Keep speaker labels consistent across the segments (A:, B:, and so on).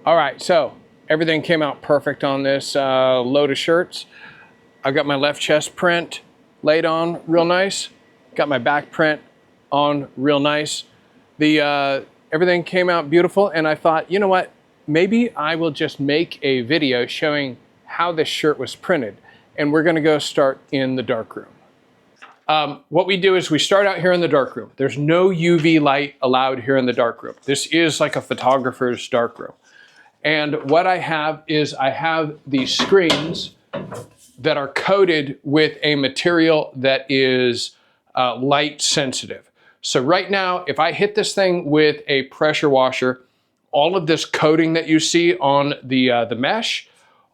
A: All right, so everything came out perfect on this load of shirts. I've got my left chest print laid on real nice. Got my back print on real nice. Everything came out beautiful, and I thought, you know what? Maybe I will just make a video showing how this shirt was printed. And we're gonna go start in the darkroom. What we do is we start out here in the darkroom. There's no UV light allowed here in the darkroom. This is like a photographer's darkroom. And what I have is I have these screens that are coated with a material that is light sensitive. So right now, if I hit this thing with a pressure washer, all of this coating that you see on the mesh,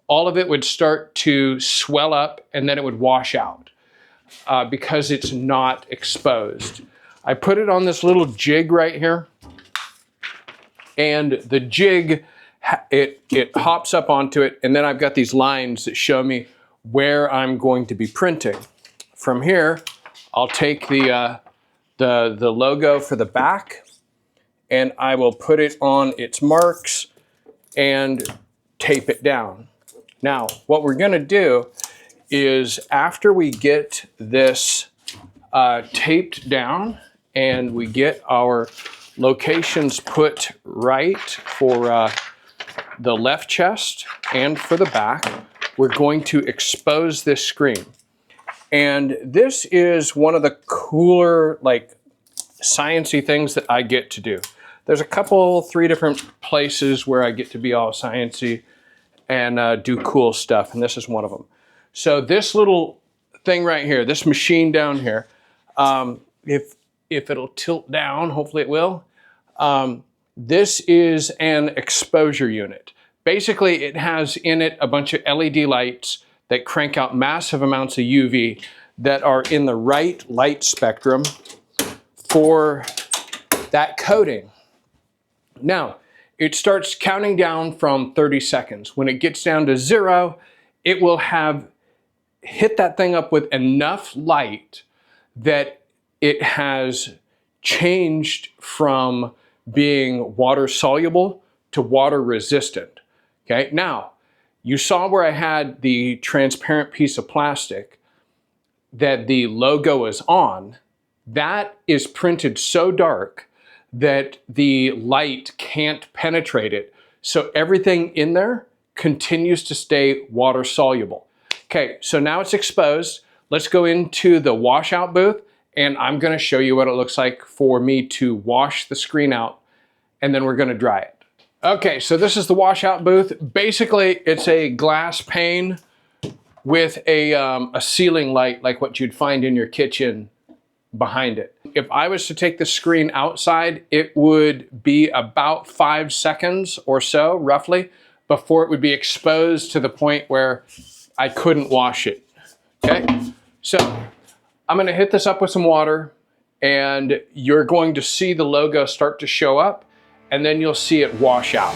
A: all of it would start to swell up and then it would wash out because it's not exposed. I put it on this little jig right here, and the jig, it hops up onto it, and then I've got these lines that show me where I'm going to be printing. From here, I'll take the logo for the back, and I will put it on its marks and tape it down. Now, what we're gonna do is after we get this taped down and we get our locations put right for the left chest and for the back, we're going to expose this screen. And this is one of the cooler, like, sciencey things that I get to do. There's a couple, 3 different places where I get to be all sciencey and do cool stuff, and this is one of them. So this little thing right here, this machine down here, if it'll tilt down, hopefully it will, this is an exposure unit. Basically, it has in it a bunch of LED lights that crank out massive amounts of UV that are in the right light spectrum for that coating. Now, it starts counting down from 30 seconds. When it gets down to 0, it will have hit that thing up with enough light that it has changed from being water soluble to water resistant. Okay, now you saw where I had the transparent piece of plastic that the logo is on. That is printed so dark that the light can't penetrate it. So everything in there continues to stay water soluble. Okay, so now it's exposed. Let's go into the washout booth, and I'm gonna show you what it looks like for me to wash the screen out, and then we're gonna dry it. Okay, so this is the washout booth. Basically, it's a glass pane with a ceiling light like what you'd find in your kitchen behind it. If I was to take the screen outside, it would be about 5 seconds or so, roughly, before it would be exposed to the point where I couldn't wash it. Okay, so I'm gonna hit this up with some water, and you're going to see the logo start to show up, and then you'll see it wash out.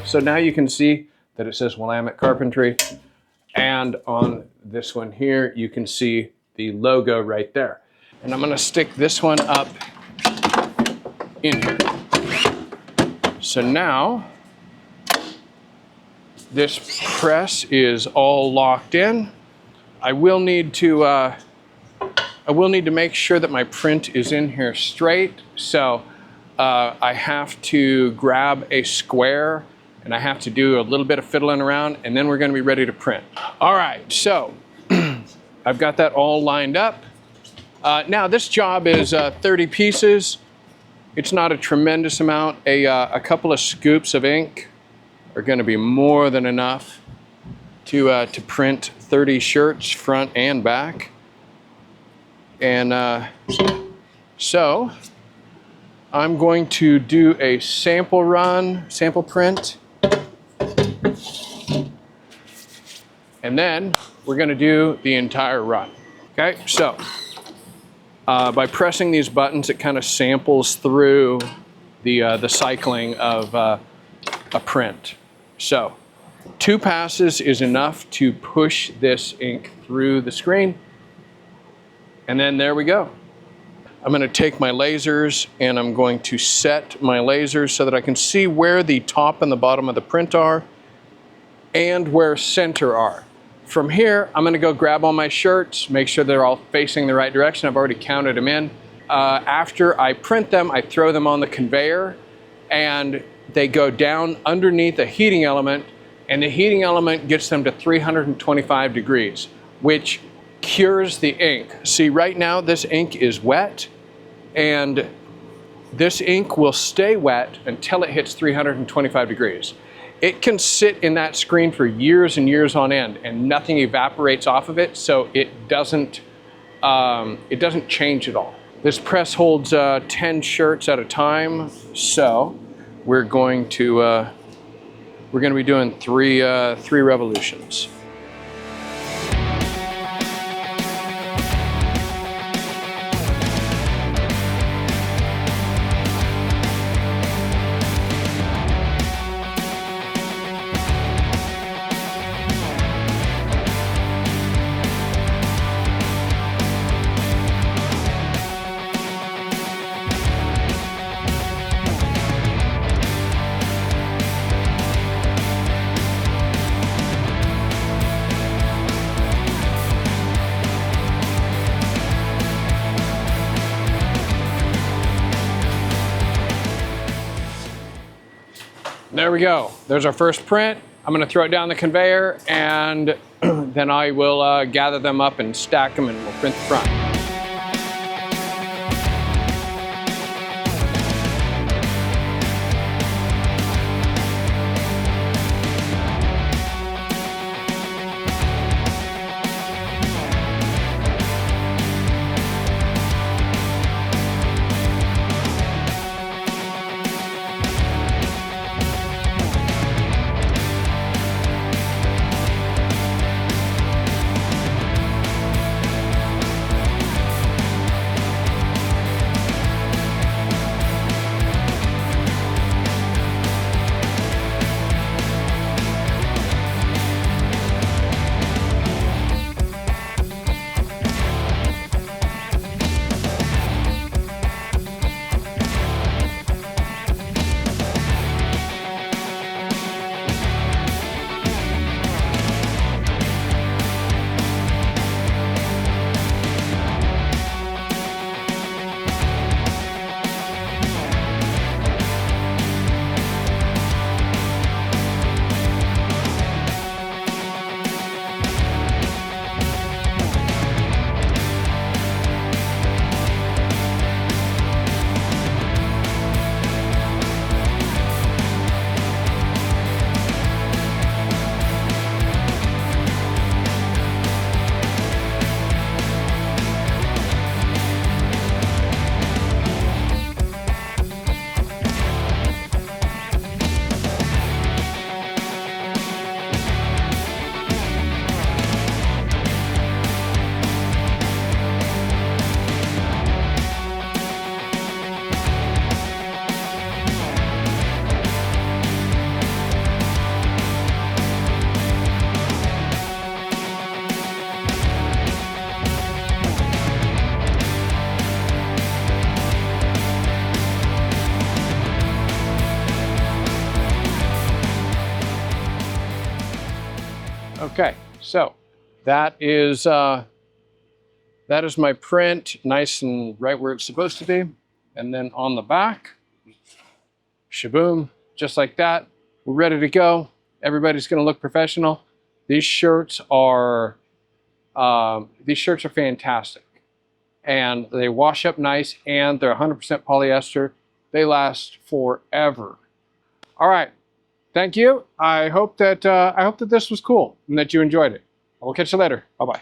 A: So now you can see that it says Willamette Carpentry, and on this one here you can see the logo right there. And I'm gonna stick this one up in here. So now this press is all locked in. I will need to make sure that my print is in here straight. So I have to grab a square, and I have to do a little bit of fiddling around, and then we're gonna be ready to print. All right, so I've got that all lined up. Now this job is 30 pieces. It's not a tremendous amount. A couple of scoops of ink are gonna be more than enough to print 30 shirts, front and back. And so I'm going to do a sample run, sample print. And then we're going to do the entire run. Okay, so by pressing these buttons, it kind of samples through the cycling of a print. So 2 passes is enough to push this ink through the screen. And then there we go. I'm going to take my lasers and I'm going to set my lasers so that I can see where the top and the bottom of the print are and where center are. From here, I'm going to go grab all my shirts, make sure they're all facing the right direction. I've already counted them in. After I print them, I throw them on the conveyor and they go down underneath a heating element, and the heating element gets them to 325 degrees, which cures the ink. See, right now this ink is wet, and this ink will stay wet until it hits 325 degrees. It can sit in that screen for years and years on end and nothing evaporates off of it, so it doesn't change at all. This press holds 10 shirts at a time, so we're going to be doing three revolutions. There we go. There's our first print. I'm going to throw it down the conveyor, and then I will gather them up and stack them, and we'll print the front. Okay, so that is my print, nice and right where it's supposed to be. And then on the back, shaboom, just like that. We're ready to go. Everybody's going to look professional. These shirts are fantastic, and they wash up nice, and they're 100% polyester. They last forever. All right. Thank you. I hope that this was cool and that you enjoyed it. We'll catch you later. Bye-bye.